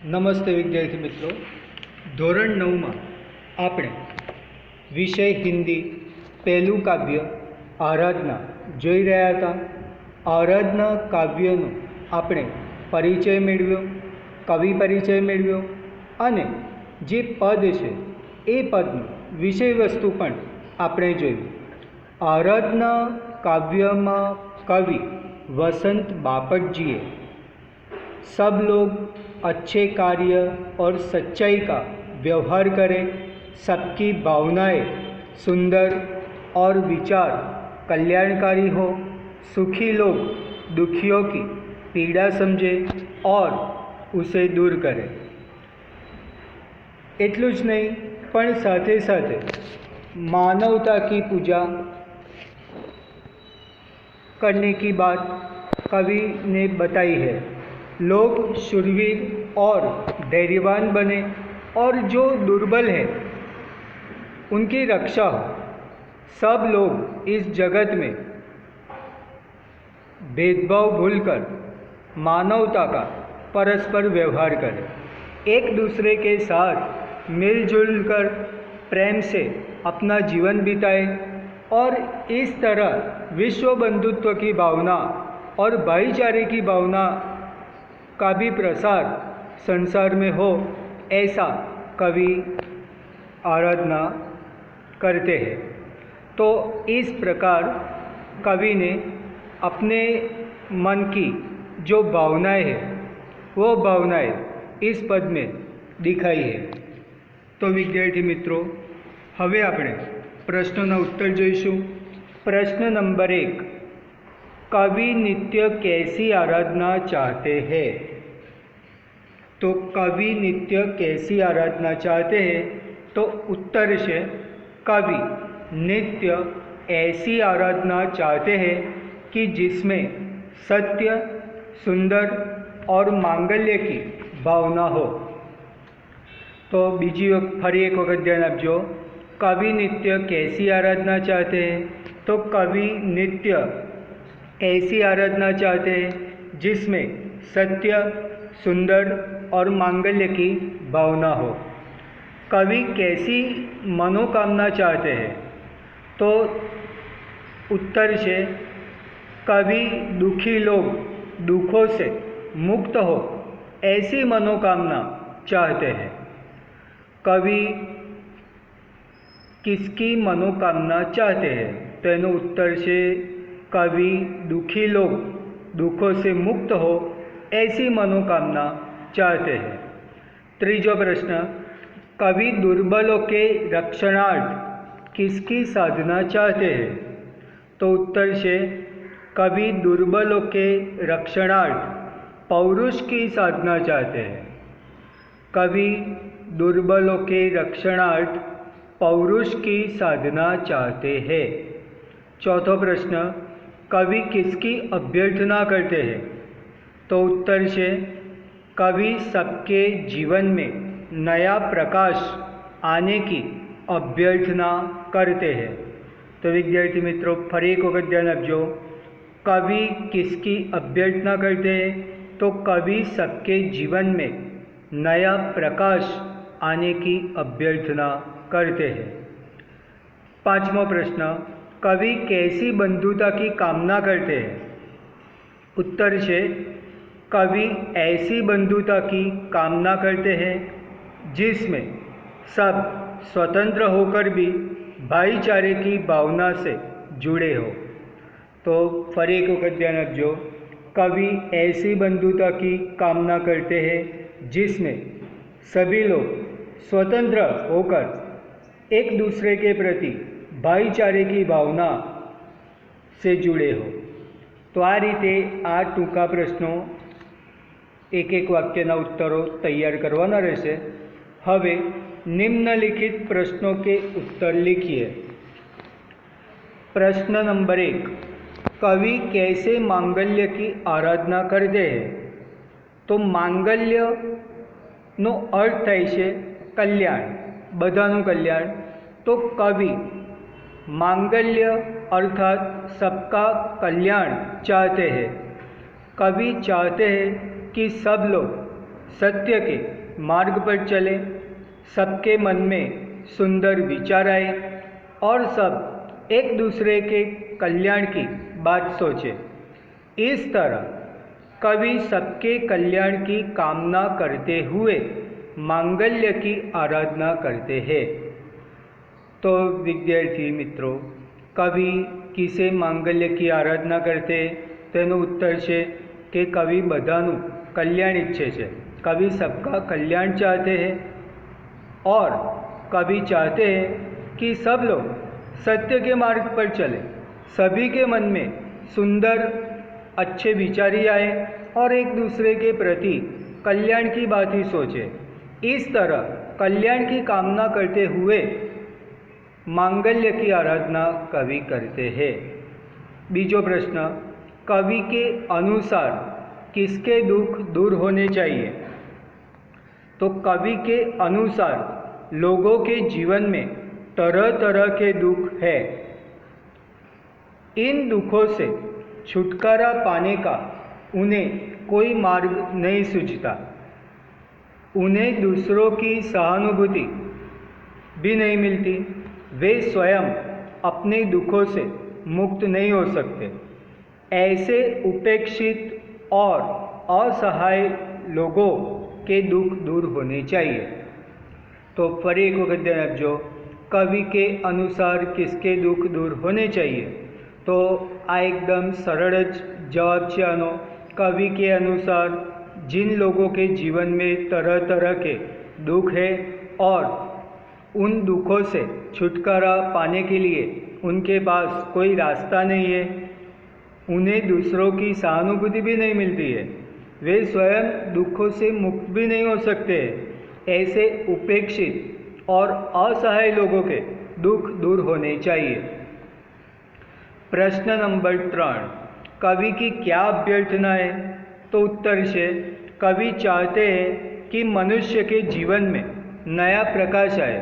નમસ્તે વિદ્યાર્થી મિત્રો. ધોરણ 9માં આપણે વિષય હિન્દી પહેલું કાવ્ય આરાધના જોઈ રહ્યા હતા. આરાધના કાવ્યનો આપણે પરિચય મેળવ્યો, કવિ પરિચય મેળવ્યો અને જે પદ છે એ પદનું વિષય વસ્તુ પણ આપણે જોયું. આરાધના કાવ્યમાં કવિ वसंत बापट जी सब लोग अच्छे कार्य और सच्चाई का व्यवहार करें, सबकी भावनाएं सुंदर और विचार कल्याणकारी हो, सुखी लोग दुखियों की पीड़ा समझे और उसे दूर करें. એટલું જ નહીં પણ સાથે સાથે मानवता की पूजा करने की बात कवि ने बताई है. लोग शूरवीर और धैर्यवान बने और जो दुर्बल है उनकी रक्षा हो. सब लोग इस जगत में भेदभाव भूलकर मानवता का परस्पर व्यवहार करें, एक दूसरे के साथ मिलजुल कर प्रेम से अपना जीवन बिताए और इस तरह विश्व बंधुत्व की भावना और भाईचारे की भावना का भी प्रसार संसार में हो, ऐसा कवि आराधना करते हैं. तो इस प्रकार कवि ने अपने मन की जो भावनाएं हैं वो भावनाएं इस पद में दिखाई है. तो विद्यार्थी मित्रों, હવે આપણે પ્રશ્નોના ઉત્તર જોઈશું. प्रश्न नंबर 1, कवि नित्य कैसी आराधना चाहते हैं? तो कवि नित्य कैसी आराधना चाहते हैं? तो उत्तर से कवि नित्य ऐसी आराधना चाहते हैं कि जिसमें सत्य, सुंदर और मांगल्य की भावना हो. तो बीजी फरी एक वक्त ध्यान आपजो. कवि नित्य कैसी आराधना चाहते हैं? तो कवि नित्य ऐसी आराधना चाहते हैं जिसमें सत्य, सुंदर और मांगल्य की भावना हो. कवि कैसी मनोकामना चाहते हैं? तो उत्तर से कवि दुखी लोग दुखों से मुक्त हो ऐसी मनोकामना चाहते हैं. कवि किसकी मनोकामना चाहते हैं? तो एनो उत्तर से कवि दुखी लोग दुखों से मुक्त हो ऐसी मनोकामना चाहते हैं. तीजो प्रश्न, कवि दुर्बलों के रक्षणार्थ किसकी साधना चाहते हैं? तो उत्तर से कवि दुर्बलों के रक्षणार्थ पौरुष की साधना चाहते हैं. कवि दुर्बलों के रक्षणार्थ पौरुष की साधना चाहते हैं. चौथा प्रश्न, कवि किसकी अभ्यर्थना करते हैं? तो उत्तर से कवि सबके जीवन में नया प्रकाश आने की अभ्यर्थना करते हैं. तो विद्यार्थी मित्रों, फरी एक वक्त ध्यान आपजो. कवि किसकी अभ्यर्थना करते हैं? तो कवि सबके जीवन में नया प्रकाश आने की अभ्यर्थना करते हैं. पांचवा प्रश्न, कवि कैसी बंधुता की कामना करते हैं? उत्तर से कवि ऐसी बंधुता की कामना करते हैं जिसमें सब स्वतंत्र होकर भी भाईचारे की भावना से जुड़े हो. तो फरी एक वक्त ध्यान रखो. कवि ऐसी बंधुता की कामना करते हैं जिसमें सभी लोग स्वतंत्र होकर एक दूसरे के प्रति भाईचारे की भावना से जुड़े हो. तो आ रीते आ टूंका प्रश्नों एक एक वाक्यना उत्तरों तैयार करवाना रहेशे. हवे निम्नलिखित प्रश्नों के उत्तर लिखिए. प्रश्न नंबर 1, कवि कैसे मांगल्य की आराधना करते हैं? तो मांगल्य नो अर्थ थाय छे कल्याण, बधानु कल्याण. तो कवि मांगल्य अर्थात सबका कल्याण चाहते हैं. कवि चाहते हैं कि सब लोग सत्य के मार्ग पर चले, सबके मन में सुंदर विचार आए और सब एक दूसरे के कल्याण की बात सोचे। इस तरह कवि सबके कल्याण की कामना करते हुए मांगल्य की आराधना करते हैं। तो विद्यार्थी मित्रों, कवि किसे मांगल्य की आराधना करते? તેનો ઉત્તર છે કે કવિ બધાનું કલ્યાણ ઈચ્છે છે। कवि सबका कल्याण चाहते हैं और कवि चाहते हैं कि सब लोग सत्य के मार्ग पर चले, सभी के मन में सुंदर अच्छे विचार ही आए और एक दूसरे के प्रति कल्याण की बात ही सोचे। इस तरह कल्याण की कामना करते हुए मांगल्य की आराधना कवि करते हैं। बीजो प्रश्न, कवि के अनुसार किसके दुख दूर होने चाहिए? तो कवि के अनुसार लोगों के जीवन में तरह तरह के दुख है। इन दुखों से छुटकारा पाने का उन्हें कोई मार्ग नहीं सूझता। उन्हें दूसरों की सहानुभूति भी नहीं मिलती। वे स्वयं अपने दुखों से मुक्त नहीं हो सकते। ऐसे उपेक्षित और असहाय लोगों के दुख दूर होने चाहिए। तो फरी एक वक्त ध्यान रखो, कवि के अनुसार किसके दुख दूर होने चाहिए? तो आ एकदम सरल जवाब है आनो। कवि के अनुसार जिन लोगों के जीवन में तरह तरह के दुख है और उन दुखों से छुटकारा पाने के लिए उनके पास कोई रास्ता नहीं है, उन्हें दूसरों की सहानुभूति भी नहीं मिलती है, वे स्वयं दुखों से मुक्त भी नहीं हो सकते। ऐसे उपेक्षित और असहाय लोगों के दुख दूर होने चाहिए। प्रश्न नंबर 3, कवि की क्या अभ्यर्थना है? तो उत्तर है, कवि चाहते हैं कि मनुष्य के जीवन में नया प्रकाश आए,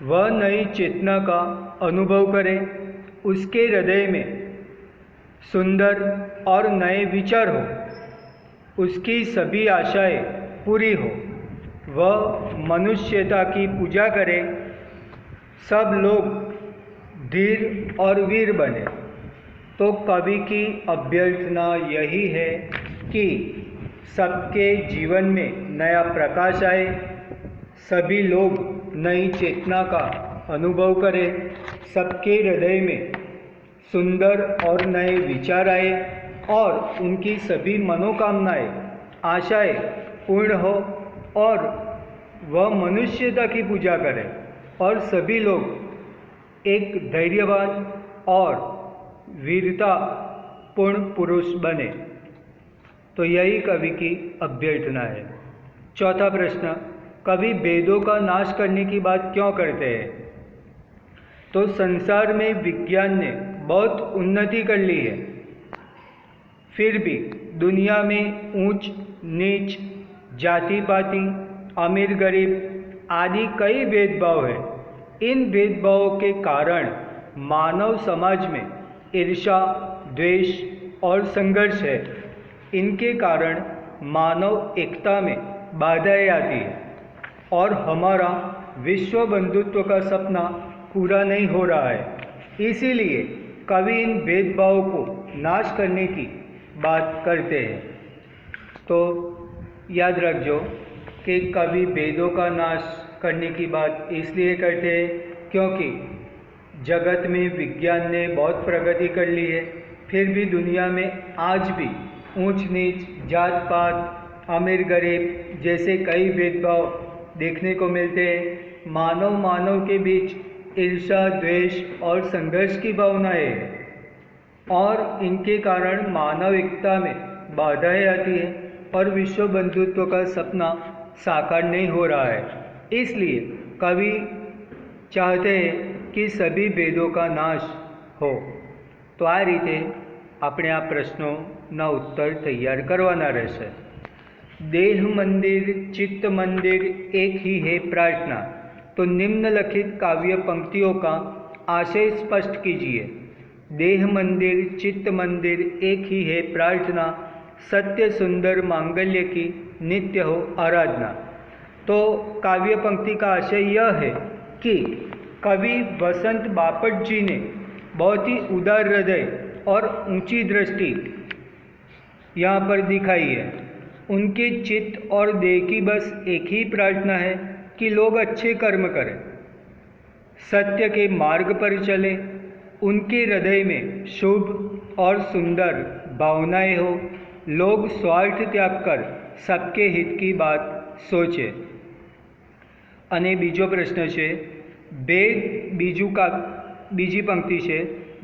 वह नई चेतना का अनुभव करे, उसके हृदय में सुंदर और नए विचार हो, उसकी सभी आशाएं पूरी हो, वह मनुष्यता की पूजा करे, सब लोग धीर और वीर बने। तो कवि की अभ्यर्थना यही है कि सबके जीवन में नया प्रकाश आए, सभी लोग नई चेतना का अनुभव करें, सबके हृदय में सुंदर और नए विचार आए और उनकी सभी मनोकामनाएं, आशाएं पूर्ण हो और वह मनुष्यता की पूजा करें और सभी लोग एक धैर्यवान और वीरता पूर्ण पुरुष बने। तो यही कवि की अभ्यर्थना है। चौथा प्रश्न, कवि वेदों का नाश करने की बात क्यों करते हैं? तो संसार में विज्ञान ने बहुत उन्नति कर ली है, फिर भी दुनिया में ऊंच नीच, जाति पाति, अमीर गरीब आदि कई भेदभाव है। इन भेदभावों के कारण मानव समाज में ईर्ष्या, द्वेष और संघर्ष है। इनके कारण मानव एकता में बाधाएं आती है और हमारा विश्व बंधुत्व का सपना पूरा नहीं हो रहा है। इसीलिए कवि इन भेदभावों को नाश करने की बात करते हैं। तो याद रखो कि कवि वेदों का नाश करने की बात इसलिए करते हैं क्योंकि जगत में विज्ञान ने बहुत प्रगति कर ली है, फिर भी दुनिया में आज भी ऊंच नीच, जात पात, अमीर गरीब जैसे कई भेदभाव देखने को मिलते हैं। मानव के बीच ईर्ष्या, द्वेष और संघर्ष की भावनाएं है और इनके कारण मानव एकता में बाधाएं आती है और विश्व बंधुत्व का सपना साकार नहीं हो रहा है। इसलिए कवि चाहते हैं कि सभी भेदों का नाश हो। तो आ रीते આપણે આ પ્રશ્નોના ઉત્તર તૈયાર કરવાના રહેશે। देह मंदिर चित्त मंदिर एक ही है प्रार्थना। तो निम्नलिखित काव्य पंक्तियों का आशय स्पष्ट कीजिए। देह मंदिर चित्त मंदिर एक ही है प्रार्थना, सत्य सुंदर मांगल्य की नित्य हो आराधना। तो काव्य पंक्ति का आशय यह है कि कवि वसंत बापट जी ने बहुत ही उदार हृदय और ऊंची दृष्टि यहाँ पर दिखाई है। उनके चित्त और देह की बस एक ही प्रार्थना है कि लोग अच्छे कर्म करें, सत्य के मार्ग पर चले, उनके हृदय में शुभ और सुंदर भावनाएं हो, लोग स्वार्थ त्याग कर सबके हित की बात सोचे। અને બીજો પ્રશ્ન છે, બીજી પંક્તિ છે,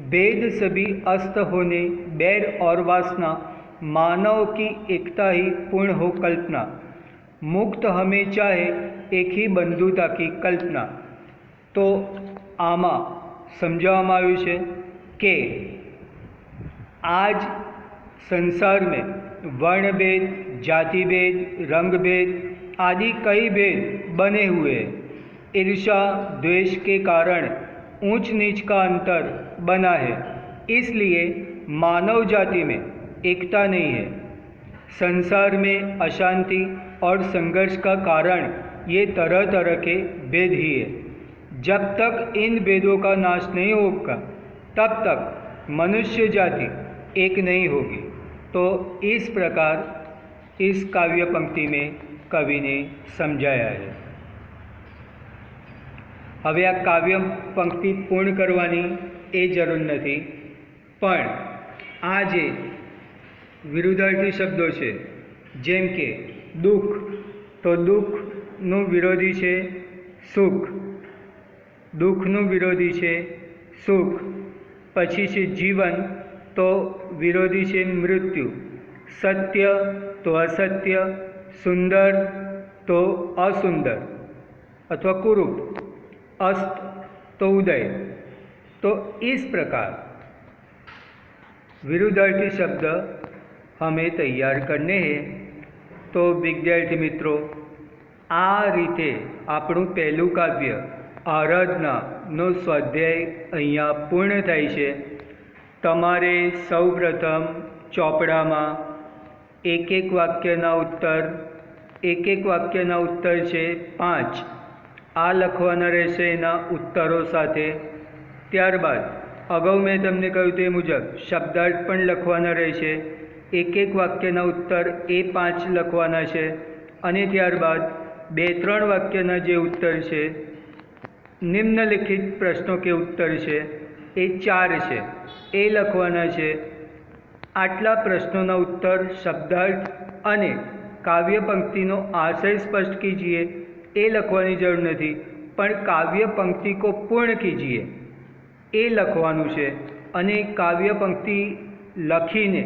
भेद सभी अस्त होने बैर और वासना, मानव की एकता ही पूर्ण हो कल्पना, मुक्त हमें चाहे एक ही बंधुता की कल्पना। तो आमा समझावामां आव्युं छे के आज संसार में वर्णभेद, जातिभेद, रंगभेद आदि कई भेद बने हुए हैं। ईर्ष्या द्वेष के कारण ऊंच नीच का अंतर बना है, इसलिए मानव जाति में एकता नहीं है। संसार में अशांति और संघर्ष का कारण ये तरह तरह के भेद ही है। जब तक इन भेदों का नाश नहीं होगा तब तक मनुष्य जाति एक नहीं होगी। तो इस प्रकार इस काव्य पंक्ति में कवि ने समझाया है। હવે આ કાવ્ય પંક્તિ પૂર્ણ કરવાની એ જરૂર નથી, પણ આ જે વિરુદ્ધાર્થી શબ્દો છે, જેમ કે દુઃખ, તો દુઃખનું વિરોધી છે સુખ, દુઃખનું વિરોધી છે સુખ। પછી છે જીવન, તો વિરોધી છે મૃત્યુ। સત્ય તો અસત્ય, સુંદર તો असुंदर अथवा कुरूप, अस्त तो उदय। तो इस प्रकार विरुद्धार्थी शब्द हमें तैयार करने हैं। तो विद्यार्थी मित्रों, आ रीते આપણું પહેલું કાવ્ય આરાધનાનો સ્વાધ્યાય અહીંયા પૂર્ણ થાય છે। તમારે સૌપ્રથમ ચોપડામાં એક એક વાક્યના ઉત્તર છે 5, આ લખવાના રહેશે એના ઉત્તરો સાથે। ત્યારબાદ અગાઉ મેં તમને કહ્યું તે મુજબ શબ્દાર્થ પણ લખવાના રહેશે। એક એક વાક્યના ઉત્તર એ 5 લખવાના છે, અને ત્યારબાદ 2-3 વાક્યના જે ઉત્તર છે, નિમ્નલિખિત પ્રશ્નો કે ઉત્તર છે એ 4 છે, એ લખવાના છે। આટલા પ્રશ્નોના ઉત્તર, શબ્દાર્થ અને કાવ્ય પંક્તિનો આશય સ્પષ્ટ કીજીએ એ લખવાની જરૂર નથી, પણ કાવ્ય પંક્તિ કો પૂર્ણ કીજીએ એ લખવાનું છે। અને કાવ્ય પંક્તિ લખીને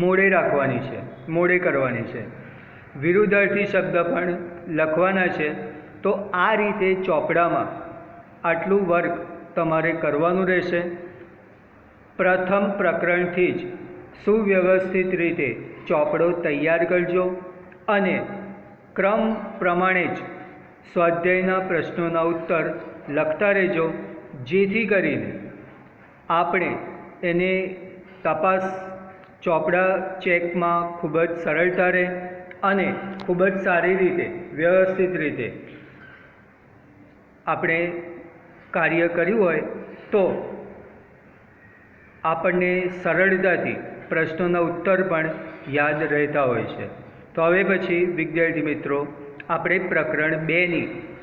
મોડે રાખવાની છે, મોડે કરવાની છે। વિરુદ્ધાર્થી શબ્દ પણ લખવાના છે। તો આ રીતે ચોપડામાં આટલું વર્ક તમારે કરવાનું રહેશે। પ્રથમ પ્રકરણથી જ સુવ્યવસ્થિત રીતે ચોપડો તૈયાર કરજો, અને ક્રમ પ્રમાણે જ સ્વાધ્યાયના પ્રશ્નોના ઉત્તર લખતા રહેજો, જેથી કરીને આપણે એને તપાસ ચોપડા ચેકમાં ખૂબ જ સરળતા રહે અને ખૂબ જ સારી રીતે વ્યવસ્થિત રીતે આપણે કાર્ય કર્યું હોય તો આપણને સરળતાથી પ્રશ્નોના ઉત્તર પણ યાદ રહેતા હોય છે। તો હવે પછી વિદ્યાર્થી મિત્રો આપણે પ્રકરણ 2ની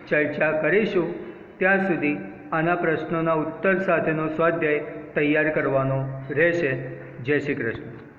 ચર્ચા કરીશું। ત્યાં સુધી આના પ્રશ્નોના ઉત્તર સાથેનો સ્વાધ્યાય તૈયાર કરવાનો રહેશે। જય શ્રી કૃષ્ણ।